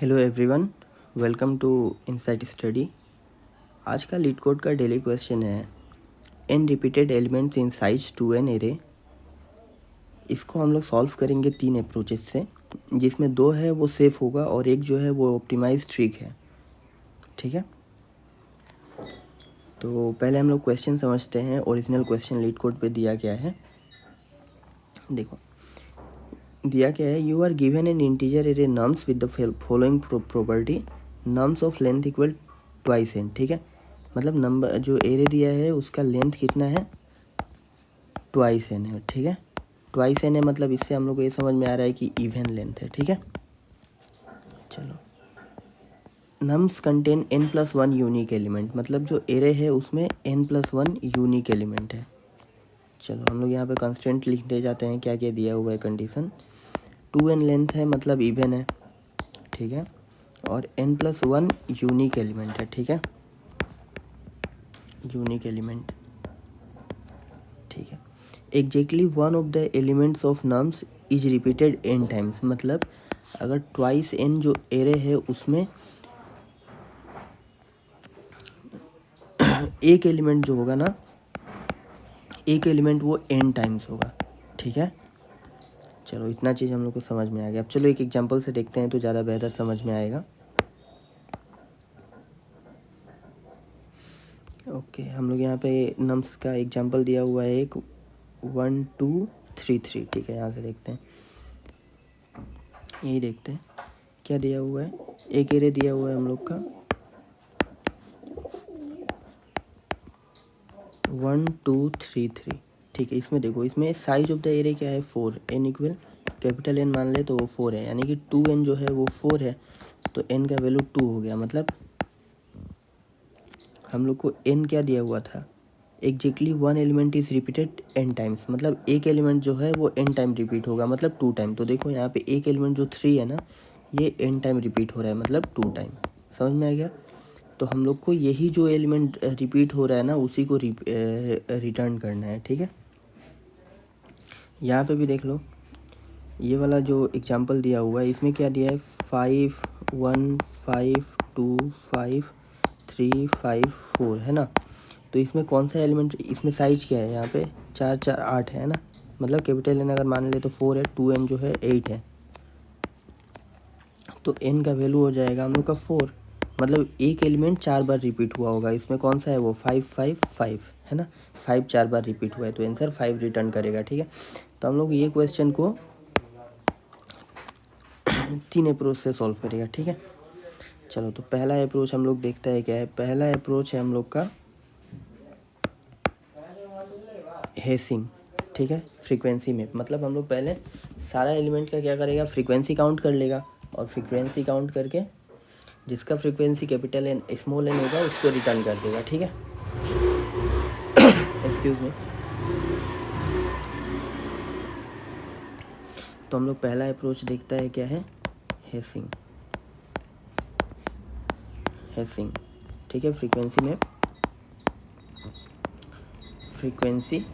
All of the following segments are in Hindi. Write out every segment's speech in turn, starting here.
Hello everyone, welcome to insight study. आज का लीड कोड का डेली क्वेश्चन है N repeated elements in size two N array. इसको हम लोग सॉल्व करेंगे 3 अप्रोचेस से, जिसमें 2 है वो सेफ होगा और एक जो है वो ऑप्टिमाइज ट्रिक है। ठीक है, तो पहले हम लोग क्वेश्चन समझते हैं। ओरिजिनल क्वेश्चन लीड कोड पे दिया गया है, देखो दिया क्या है। You are given an integer array nums with the following property nums of length equal twice N. ठीक है, मतलब नंबर जो एरे दिया है उसका लेंथ कितना है, ट्वाइस एन है। ठीक है, ट्वाइस एन है मतलब इससे हम लोग को ये समझ में आ रहा है कि इवन लेंथ है। ठीक है, चलो nums contain n plus 1 unique element, मतलब जो एरे है उसमें n प्लस 1 यूनिक एलिमेंट है। चलो हम लोग यहाँ पे कंस्टेंट लिखते जाते हैं, क्या क्या दिया हुआ है कंडीशन। 2n लेंथ है मतलब इवन है। ठीक है, और n प्लस 1 यूनिक एलिमेंट है। ठीक है, यूनिक एलिमेंट। ठीक है, exactly one of the elements of nums is repeated n times, मतलब अगर ट्वाइस n जो एरे है उसमें एक एलिमेंट जो होगा ना, एक एलिमेंट वो n टाइम्स होगा। ठीक है, चलो इतना चीज़ हम लोग को समझ में आ गया। अब चलो एक एग्जांपल से देखते हैं तो ज़्यादा बेहतर समझ में आएगा। ओके, हम लोग यहाँ पे नम्स का एग्जांपल दिया हुआ है एक 1 2 3 3। ठीक है, यहाँ से देखते हैं, यही देखते हैं क्या दिया हुआ है। एक एरे दिया हुआ है हम लोग का 1 2 3 3। ठीक है, इसमें देखो, इसमें साइज ऑफ द एरे क्या है 4, n इक्वल कैपिटल N मान ले तो वो 4 है, यानी कि 2n जो है वो 4 है, तो n का वैल्यू 2 हो गया। मतलब हम लोग को n क्या दिया हुआ था, exactly 1 element is repeated n times, मतलब एक एलिमेंट जो है वो n टाइम रिपीट होगा, मतलब 2 टाइम। तो देखो यहाँ पे एक एलिमेंट जो 3 है ना, ये n टाइम रिपीट हो रहा है, मतलब 2 टाइम। समझ में आ गया? तो हम लोग को यही जो एलिमेंट रिपीट हो रहा है ना, उसी को रिटर्न करना है। ठीक है, यहाँ पे भी देख लो, ये वाला जो एग्जांपल दिया हुआ है इसमें क्या दिया है 5 1 5 2 5 3 5 4 है ना। तो इसमें कौन सा एलिमेंट, इसमें साइज क्या है, यहाँ पे 4 4 8 है ना, मतलब कैपिटल एन अगर मान ले तो 4 है, 2n जो है 8 है, तो n का वैल्यू हो जाएगा हम लोग का 4। मतलब एक एलिमेंट 4 बार रिपीट हुआ होगा, इसमें कौन सा है वो 5 5 5 है ना, 5 4 बार रिपीट हुआ है तो आंसर 5 रिटर्न करेगा। ठीक है, तो हम लोग ये क्वेश्चन को 3 अप्रोच से सॉल्व करेगा। ठीक है, चलो तो पहला अप्रोच हम लोग देखते हैं क्या है। पहला अप्रोच है हम लोग का हेसिंग। ठीक है, फ्रीक्वेंसी में, मतलब हम लोग पहले सारा एलिमेंट का क्या करेगा, फ्रीक्वेंसी काउंट कर लेगा, और फ्रीक्वेंसी काउंट करके जिसका frequency capital N small N होगा उसको रिटर्न कर देगा। ठीक है, एक्सक्यूज मी। तो हम लोग पहला अप्रोच देखता है क्या है, हेसिंग। हेसिंग, ठीक है, फ्रीक्वेंसी मैप, फ्रीक्वेंसी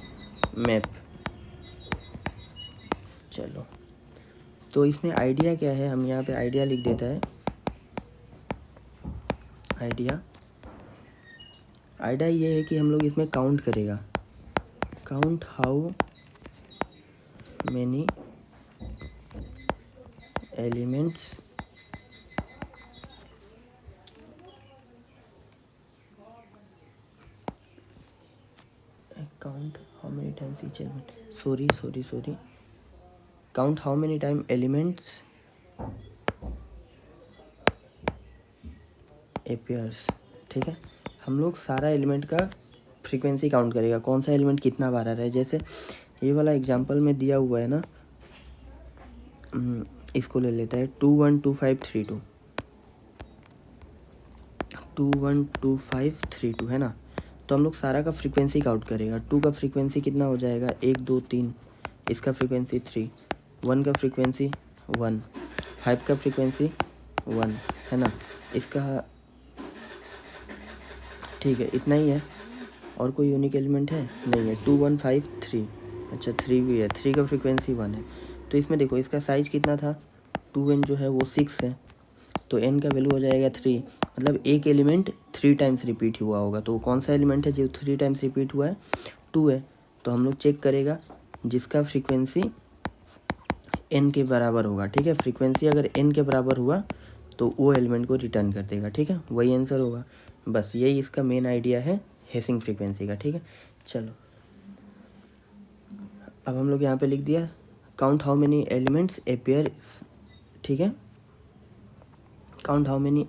मैप। चलो तो इसमें आइडिया क्या है, हम यहाँ पे आइडिया लिख देता है। आइडिया ये है कि हम लोग इसमें काउंट करेगा, count how many elements count how many times each element, sorry count how many time elements appears। ठीक है, हम लोग सारा एलिमेंट का फ्रीक्वेंसी काउंट करेगा, कौन सा एलिमेंट कितना बार आ रहा है। जैसे ये वाला एग्जांपल में दिया हुआ है ना, इसको ले लेता है 2 1 2 5 3 2, 2 1 2 5 3 2 है ना। तो हम लोग सारा का फ्रीक्वेंसी काउंट करेगा। 2 का फ्रीक्वेंसी कितना हो जाएगा 1 2 3, इसका फ्रीक्वेंसी 3, 1 का फ्रीक्वेंसी 1, 5 का फ्रीक्वेंसी 1 है ना, इसका। ठीक है, इतना ही है, और कोई यूनिक एलिमेंट है नहीं है। 2 1 5 3, अच्छा 3 भी है, 3 का फ्रीक्वेंसी 1 है। तो इसमें देखो इसका साइज कितना था, 2n जो है वो 6 है, तो n का वैल्यू हो जाएगा 3, मतलब एक एलिमेंट 3 टाइम्स रिपीट हुआ होगा। तो कौन सा एलिमेंट है जो 3 टाइम्स रिपीट हुआ है? 2 है। तो हम लोग चेक करेगा जिसका फ्रीक्वेंसी n के बराबर होगा, ठीक है। फ्रीक्वेंसी अगर n के बराबर हुआ तो वो एलिमेंट को रिटर्न कर देगा, ठीक है, वही आंसर होगा। बस यही इसका मेन आइडिया है हेसिंग फ्रीक्वेंसी का, ठीक है। चलो अब हम लोग यहाँ पे लिख दिया count how many elements appear, ठीक है, count how many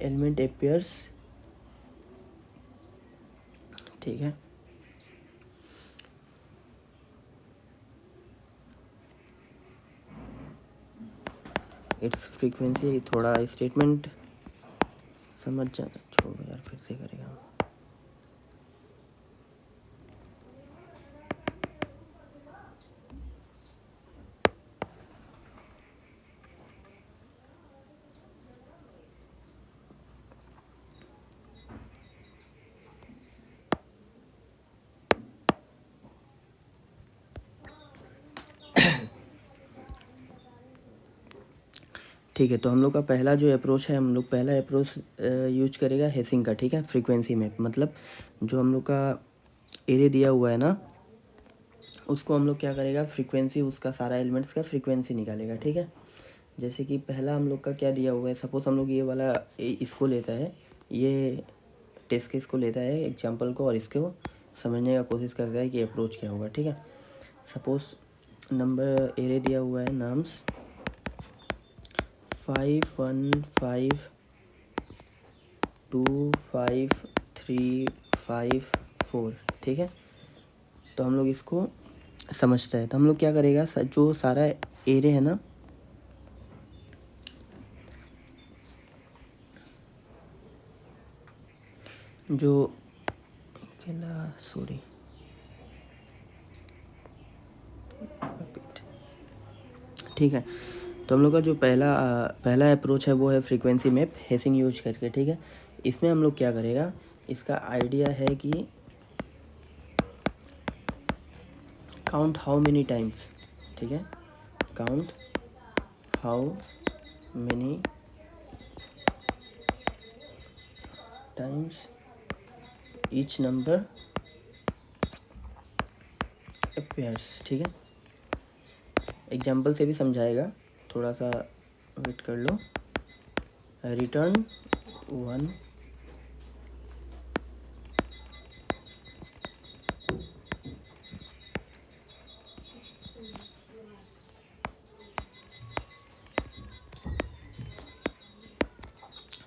element appears, ठीक है। इट्स फ्रीक्वेंसी, थोड़ा स्टेटमेंट समझ जाना, छोड़ो यार फिर से करेगा। ठीक है, तो हम लोग का पहला जो अप्रोच है, हम लोग पहला अप्रोच यूज करेगा हेसिंग का, ठीक है। फ्रीक्वेंसी में मतलब जो हम लोग का एरे दिया हुआ है ना, उसको हम लोग क्या करेगा, फ्रीक्वेंसी, उसका सारा एलिमेंट्स का फ्रीक्वेंसी निकालेगा, ठीक है। जैसे कि पहला हम लोग का क्या दिया हुआ है, सपोज हम लोग ये वाला इसको लेता है, ये टेस्ट केस को लेता है एग्जांपल को, और इसको समझने का कोशिश करता है कि अप्रोच क्या होगा, ठीक है। सपोज नंबर एरे दिया हुआ है नाम्स 5 1 5 2 5 3 5 4, ठीक है। तो हम लोग इसको समझते हैं, तो हम लोग क्या करेगा, जो सारा एरे है ना, जो सॉरी ठीक है। तो हम लोग का जो पहला अप्रोच है वो है फ्रीक्वेंसी मैप हेसिंग यूज करके, ठीक है। इसमें हम लोग क्या करेगा, इसका आइडिया है कि काउंट हाउ मेनी टाइम्स, ठीक है, count how many times each number appears, ठीक है। एग्जाम्पल से भी समझाएगा, थोड़ा सा वेट कर लो। रिटर्न 1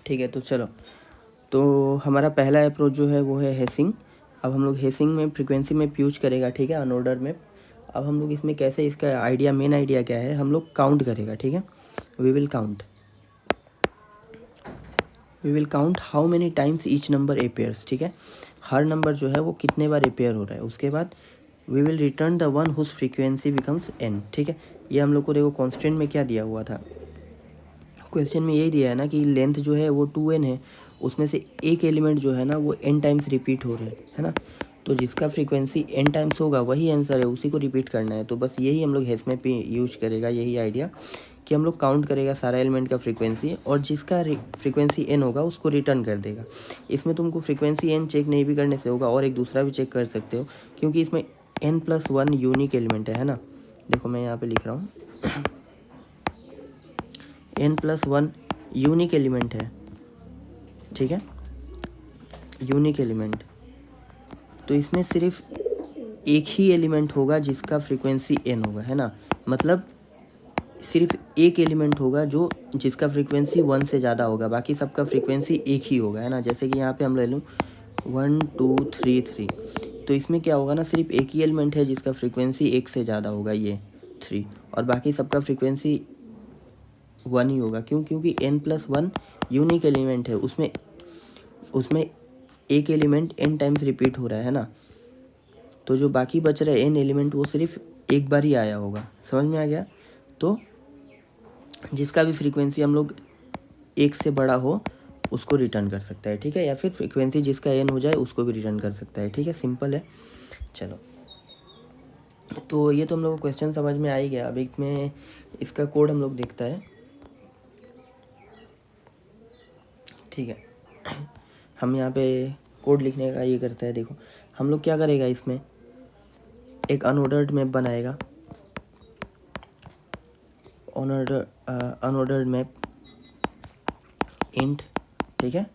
ठीक है। तो चलो, तो हमारा पहला अप्रोच जो है वो है हेसिंग। अब हम लोग हेसिंग में फ्रीक्वेंसी में यूज करेगा, ठीक है, अनऑर्डर में। अब हम लोग इसमें कैसे, इसका आइडिया, मेन आइडिया क्या है, हम लोग काउंट करेगा, ठीक है। We will count how many times each number appears, ठीक है। हर नंबर जो है वो कितने बार अपेयर हो रहा है। उसके बाद we will return the one whose frequency becomes n, ठीक है। ये हम लोग को देखो कॉन्स्टेंट में क्या दिया हुआ था, क्वेश्चन में यही दिया है ना कि लेंथ जो है वो 2n है, उसमें से एक एलिमेंट जो है ना वो n टाइम्स रिपीट हो रहा है ना। तो जिसका फ्रीक्वेंसी n टाइम्स होगा वही आंसर है, उसी को रिपीट करना है। तो बस यही हम लोग हेस में पे यूज करेगा, यही आइडिया कि हम लोग काउंट करेगा सारा एलिमेंट का फ्रीक्वेंसी, और जिसका फ्रीक्वेंसी n होगा उसको रिटर्न कर देगा। इसमें तुमको फ्रीक्वेंसी n चेक नहीं भी करने से होगा, और एक दूसरा भी चेक कर सकते हो, क्योंकि इसमें n+1 यूनिक एलिमेंट है ना। देखो मैं यहाँ पे लिख रहा हूँ n+1 यूनिक एलिमेंट है, ठीक है, यूनिक एलिमेंट। तो इसमें सिर्फ एक ही एलिमेंट होगा जिसका फ्रीक्वेंसी n होगा, है ना। मतलब सिर्फ एक एलिमेंट होगा जो जिसका फ्रीक्वेंसी 1 से ज़्यादा होगा, बाकी सबका फ्रीक्वेंसी एक ही होगा, है ना। जैसे कि यहाँ पे हम ले लूँ 1 2 3 3, तो इसमें क्या होगा ना, सिर्फ एक ही एलिमेंट है जिसका फ्रीक्वेंसी 1 से ज़्यादा होगा, ये 3, और बाकी सबका फ्रीक्वेंसी 1 ही होगा। क्यों? क्योंकि n+1 यूनिक एलिमेंट है, उसमें एक एलिमेंट n टाइम्स रिपीट हो रहा है ना। तो जो बाकी बच रहा है n एलिमेंट वो सिर्फ एक बार ही आया होगा, समझ में आ गया। तो जिसका भी फ्रीक्वेंसी हम लोग 1 से बड़ा हो उसको रिटर्न कर सकता है, ठीक है, या फिर फ्रीक्वेंसी जिसका n हो जाए उसको भी रिटर्न कर सकता है, ठीक है, सिंपल है। चलो, तो ये तो हम लोग को क्वेश्चन समझ में आ ही गया। अब एक में इसका कोड हम लोग देखता है। ठीक है। हम यहाँ पे कोड लिखने का ये करते हैं। देखो हम लोग क्या करेगा, इसमें एक अनऑर्डर्ड मैप बनाएगा, अनऑर्डर्ड मैप इंट, ठीक है,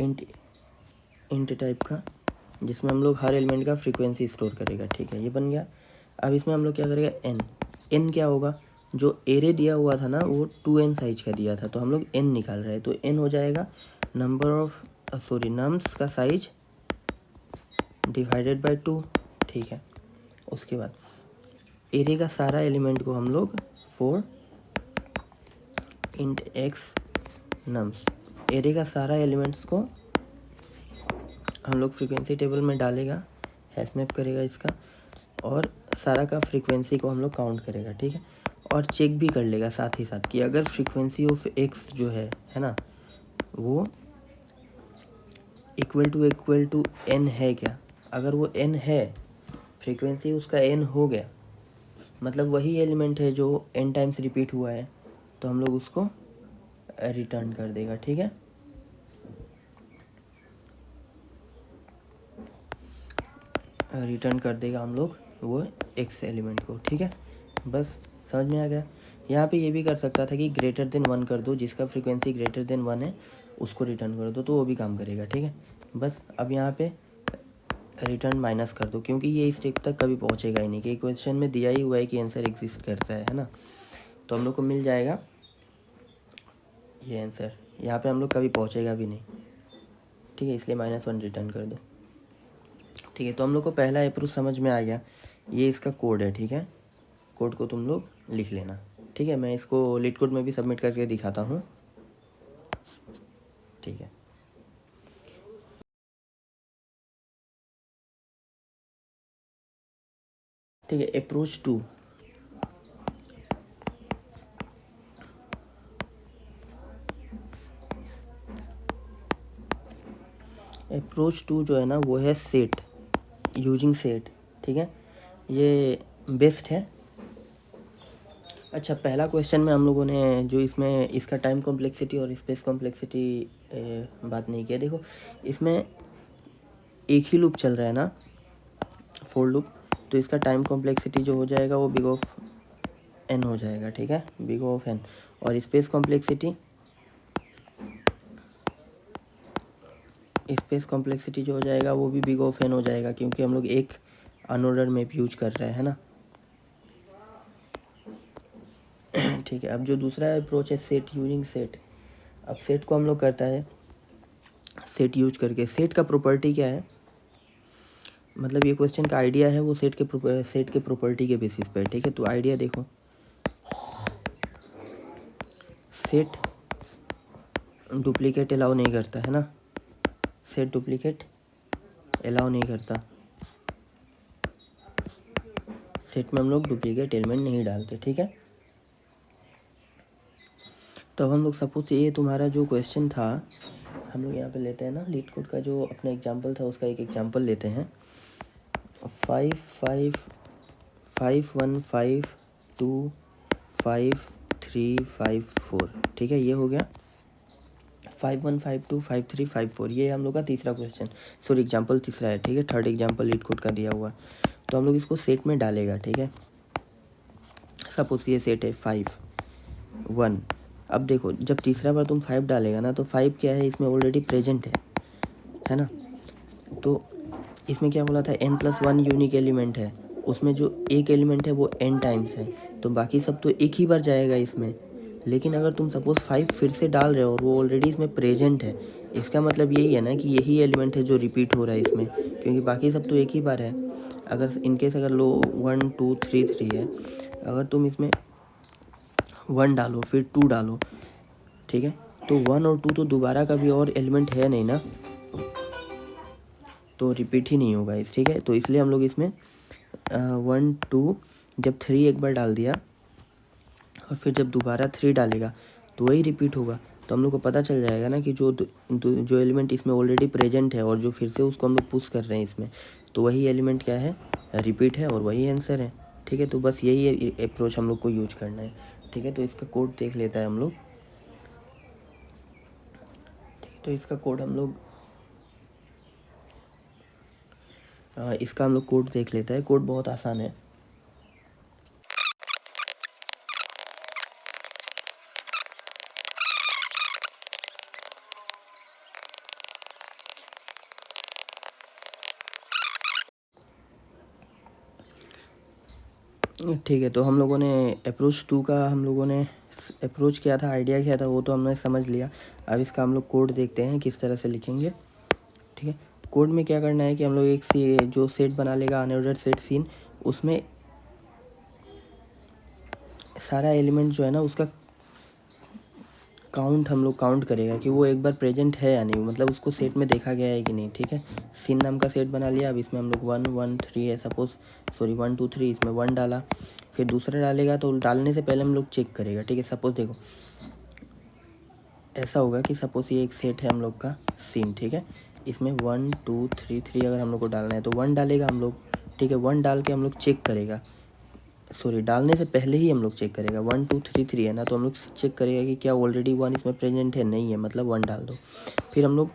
इंट टाइप का, जिसमें हम लोग हर एलिमेंट का फ्रीक्वेंसी स्टोर करेगा। ठीक है, ये बन गया। अब इसमें हम लोग क्या करेगा, एन क्या होगा, जो एरे दिया हुआ था ना वो 2n साइज का दिया था, तो हम लोग n निकाल रहे हैं, तो n हो जाएगा नम्स का साइज डिवाइडेड बाय 2। ठीक है, उसके बाद एरे का सारा एलिमेंट को हम लोग for int x nums, array का सारा एलिमेंट्स को हम लोग फ्रीक्वेंसी टेबल में डालेगा, हैश मैप करेगा इसका, और सारा का फ्रीक्वेंसी को हम लोग काउंट करेगा। ठीक है, और चेक भी कर लेगा साथ ही साथ कि अगर फ्रीक्वेंसी ऑफ एक्स जो है ना, वो इक्वल टू n है क्या। अगर वो n है, फ्रीक्वेंसी उसका n हो गया, मतलब वही एलिमेंट है जो n टाइम्स रिपीट हुआ है, तो हम लोग उसको रिटर्न कर देगा। ठीक है, रिटर्न कर देगा हम लोग वो x एलिमेंट को। ठीक है, बस समझ में आ गया। यहाँ पे ये भी कर सकता था कि ग्रेटर देन 1 कर दो, जिसका फ्रीक्वेंसी ग्रेटर देन 1 है उसको रिटर्न कर दो, तो वो भी काम करेगा। ठीक है, बस अब यहाँ पे रिटर्न माइनस कर दो, क्योंकि ये इस स्टेप तक कभी पहुँचेगा ही नहीं, कि क्वेश्चन में दिया ही हुआ है कि आंसर एग्जिस्ट करता है ना, तो हम लोग को मिल जाएगा ये आंसर। यहाँ पे हम लोग कभी पहुँचेगा भी नहीं। ठीक है, इसलिए -1 रिटर्न कर दो। ठीक है, तो हम लोग को पहला अप्रोच समझ में आ गया, ये इसका कोड है। ठीक है, कोड को तुम लोग लिख लेना। ठीक है, मैं इसको लीड कोड में भी सबमिट करके दिखाता हूँ। ठीक है, ठीक है, अप्रोच 2। अप्रोच 2 जो है ना, वो है सेट, यूजिंग सेट। ठीक है, ये बेस्ट है। अच्छा, पहला क्वेश्चन में हम लोगों ने जो इसमें इसका टाइम कॉम्प्लेक्सिटी और स्पेस कॉम्प्लेक्सिटी बात नहीं किया। देखो इसमें एक ही लूप चल रहा है ना, फोर लूप, तो इसका टाइम कॉम्प्लेक्सिटी जो हो जाएगा वो बिग ऑफ n हो जाएगा। ठीक है, बिग ऑफ n, और स्पेस कॉम्प्लेक्सिटी जो हो जाएगा वो भी बिग ऑफ n हो जाएगा, क्योंकि हम लोग एक अनऑर्डर्ड मैप यूज कर रहे हैं ना। ठीक है, अब जो दूसरा अप्रोच है सेट यूजिंग सेट, अब सेट को हम लोग करता है सेट यूज करके। सेट का प्रॉपर्टी क्या है, मतलब ये क्वेश्चन का आइडिया है वो सेट के प्रॉपर्टी के बेसिस पे। ठीक है, तो आइडिया देखो, सेट डुप्लीकेट अलाउ नहीं करता है ना, सेट डुप्लीकेट अलाउ नहीं करता, सेट में हम लोग डुप्लीकेट एलिमेंट नहीं डालते। ठीक है, तो अब हम लोग सपोज ये तुम्हारा जो क्वेश्चन था, हम लोग यहाँ पे लेते हैं ना लीड कोड का जो अपना एग्जांपल था, उसका एक एग्जांपल लेते हैं। 5 1 5 2 5 3 5 4। ठीक है, ये हो गया 5 1 5 2 5 3 5 4, ये हम लोग का तीसरा क्वेश्चन, सॉरी एग्जांपल तीसरा है। ठीक है, थर्ड एग्जांपल लीड कोड का दिया हुआ, तो हम लोग इसको सेट में डालेगा। ठीक है, सपोज ये सेट है 5 1। अब देखो जब तीसरा बार तुम 5 डालेगा ना, तो 5 क्या है, इसमें ऑलरेडी प्रेजेंट है ना, तो इसमें क्या बोला था, n+1 यूनिक एलिमेंट है, उसमें जो एक एलिमेंट है वो n टाइम्स है, तो बाकी सब तो एक ही बार जाएगा इसमें। लेकिन अगर तुम सपोज 5 फिर से डाल रहे हो और वो ऑलरेडी इसमें प्रेजेंट है, इसका मतलब यही है ना कि यही एलिमेंट है जो रिपीट हो रहा है इसमें, क्योंकि बाकी सब तो एक ही बार है। अगर इनकेस अगर लो 1 2 3 3 है, अगर तुम इसमें 1 डालो फिर 2 डालो, ठीक है, तो 1 और 2 तो दोबारा का भी और एलिमेंट है नहीं ना, तो रिपीट ही नहीं होगा इस। ठीक है, तो इसलिए हम लोग इसमें 1 2, जब 3 एक बार डाल दिया और फिर जब दोबारा 3 डालेगा तो वही रिपीट होगा, तो हम लोग को पता चल जाएगा ना कि जो एलिमेंट इसमें ऑलरेडी प्रेजेंट है और जो फिर से उसको हम लोग पुश कर रहे हैं इसमें, तो वही एलिमेंट क्या है, रिपीट है, और वही आंसर है। ठीक है, तो बस यही अप्रोच हम लोग को यूज करना है। ठीक है, तो इसका कोड देख लेता है हम लोग। तो इसका कोड हम लोग इसका हम लोग कोड देख लेते हैं। कोड बहुत आसान है। ठीक है, तो हम लोगों ने अप्रोच 2 का हम लोगों ने अप्रोच किया था, आइडिया किया था, वो तो हमने समझ लिया। अब इसका हम लोग कोड देखते हैं किस तरह से लिखेंगे। ठीक है, कोड में क्या करना है कि हम लोग एक जो सेट बना लेगा अनऑर्डर्ड सेट सीन, उसमें सारा एलिमेंट जो है ना उसका हम लोग काउंट करेगा कि वो एक बार प्रेजेंट है या नहीं, मतलब उसको सेट में देखा गया है कि नहीं। ठीक है, सीन नाम का सेट बना लिया। अब इसमें हम लोग 1 1 3 है, 1 2 3, इसमें 1 डाला। फिर दूसरा डालेगा तो डालने से पहले हम लोग चेक करेगा। ठीक है, सपोज देखो ऐसा होगा कि सपोज ये एक सेट है हम लोग का सीन। ठीक है, इसमें 1 2 3 3 अगर हम लोग को डालना है तो 1 डालेगा हम लोग। ठीक है, 1 डाल के हम लोग चेक करेगा, डालने से पहले ही हम लोग चेक करेगा। 1 2 3 3 है ना, तो हम लोग चेक करेगा कि क्या ऑलरेडी 1 इसमें प्रेजेंट है, नहीं है, मतलब 1 डाल दो। फिर हम लोग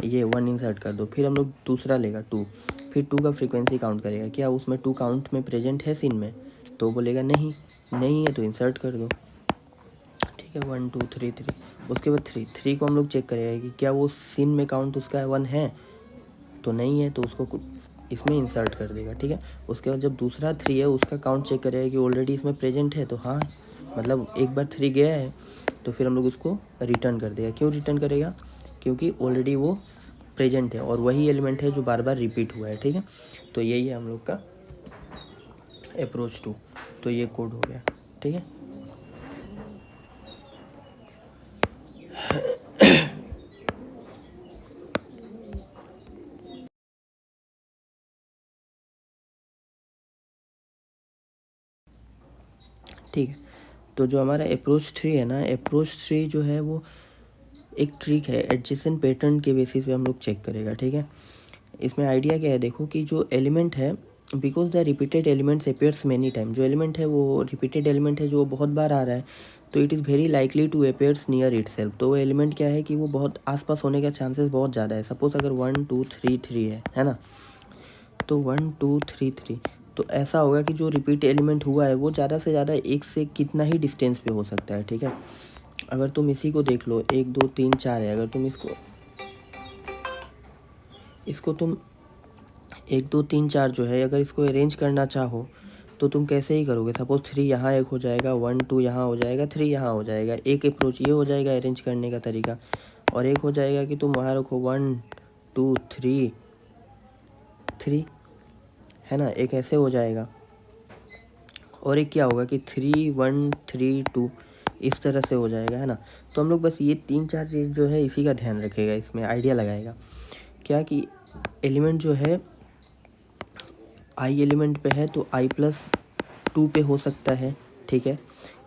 ये 1 इंसर्ट कर दो। फिर हम लोग दूसरा लेगा 2, फिर 2 का फ्रीक्वेंसी काउंट करेगा, क्या उसमें 2 काउंट में प्रेजेंट है सीन में, तो बोलेगा नहीं, नहीं है तो इंसर्ट कर दो। ठीक है, 1 2 3 3। उसके बाद 3 को हम लोग चेक करेगा कि क्या वो सीन में काउंट उसका 1 है, तो नहीं है तो उसको इसमें इंसर्ट कर देगा। ठीक है, उसके बाद जब दूसरा 3 है उसका काउंट चेक करेगा कि ऑलरेडी इसमें प्रेजेंट है, तो हाँ, मतलब एक बार 3 गया है, तो फिर हम लोग उसको रिटर्न कर देगा। क्यों रिटर्न करेगा, क्योंकि ऑलरेडी वो प्रेजेंट है और वही एलिमेंट है जो बार बार रिपीट हुआ है। ठीक है, तो यही है हम लोग का अप्रोच 2। तो ये कोड हो गया। ठीक है, ठीक है। तो जो हमारा अप्रोच 3 है ना, अप्रोच 3 जो है वो एक ट्रिक है, एडजेसेंट पैटर्न के बेसिस पे हम लोग चेक करेगा। ठीक है, इसमें आइडिया क्या है, देखो कि जो एलिमेंट है, because the repeated elements appears many time, जो एलिमेंट है वो रिपीटेड एलिमेंट है, जो बहुत बार आ रहा है, तो it is very likely to appears near itself. तो वो एलिमेंट क्या है कि वो बहुत आसपास होने का चांसेस बहुत ज़्यादा है। सपोज अगर 1 2 3 3 है ना, तो 1 2 3 3, तो ऐसा होगा कि जो रिपीट एलिमेंट हुआ है वो ज़्यादा से ज़्यादा एक से कितना ही डिस्टेंस पे हो सकता है। ठीक है, अगर तुम इसी को देख लो, 1 2 3 4 है, अगर तुम इसको तुम 1 2 3 4 जो है, अगर इसको अरेंज करना चाहो तो तुम कैसे ही करोगे। सपोज 3 यहाँ एक हो जाएगा, 1 2 यहाँ हो जाएगा, 3 यहाँ हो जाएगा। एक अप्रोच ये हो जाएगा अरेंज करने का तरीका, और एक हो जाएगा कि तुम वहाँ रखो 1 2 3 3, है ना, एक ऐसे हो जाएगा। और एक क्या होगा कि 3 1 3 2, इस तरह से हो जाएगा, है ना। तो हम लोग बस ये 3 4 चीज़ जो है इसी का ध्यान रखेगा, इसमें आइडिया लगाएगा क्या कि एलिमेंट जो है आई एलिमेंट पे है तो i+2 पे हो सकता है। ठीक है,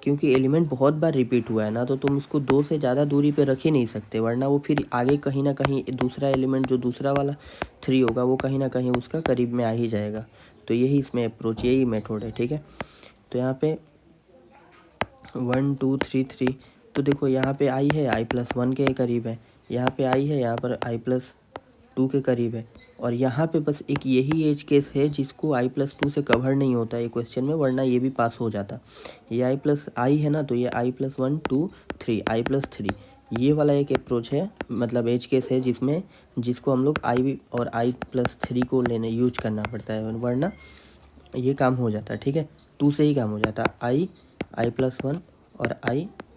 क्योंकि एलिमेंट बहुत बार रिपीट हुआ है ना, तो तुम उसको 2 से ज़्यादा दूरी पे रख ही नहीं सकते, वरना वो फिर आगे कहीं ना कहीं दूसरा एलिमेंट जो दूसरा वाला 3 होगा वो कहीं ना कहीं उसका करीब में आ ही जाएगा। तो यही इसमें अप्रोच, यही मेथड है। ठीक है, तो यहाँ पे 1 2 3 3, तो देखो यहाँ पे आई है, i+1 के करीब है, यहाँ पे आई है, यहाँ पर i+2 के करीब है, और यहाँ पे बस एक यही एज केस है जिसको i+2 से कवर नहीं होता है क्वेश्चन में, वरना ये भी पास हो जाता। ये i है ना, तो ये i+1 2 3 i+3, ये वाला एक अप्रोच है, मतलब एज केस है जिसको हम लोग i और i+3 को यूज करना पड़ता है, वरना ये काम हो जाता है। ठीक है, 2 से ही काम हो जाता है, i+1 और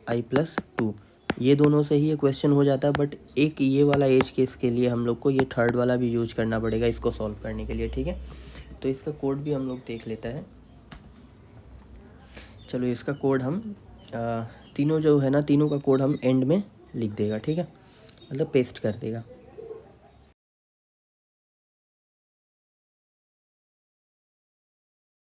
i+2, ये दोनों से ही ये क्वेश्चन हो जाता है। बट एक ये वाला एज केस के लिए हम लोग को ये थर्ड वाला भी यूज करना पड़ेगा इसको सॉल्व करने के लिए। ठीक है, तो इसका कोड भी हम लोग देख लेता है। चलो इसका कोड हम तीनों जो है ना, तीनों का कोड हम एंड में लिख देगा। ठीक है, मतलब पेस्ट कर देगा।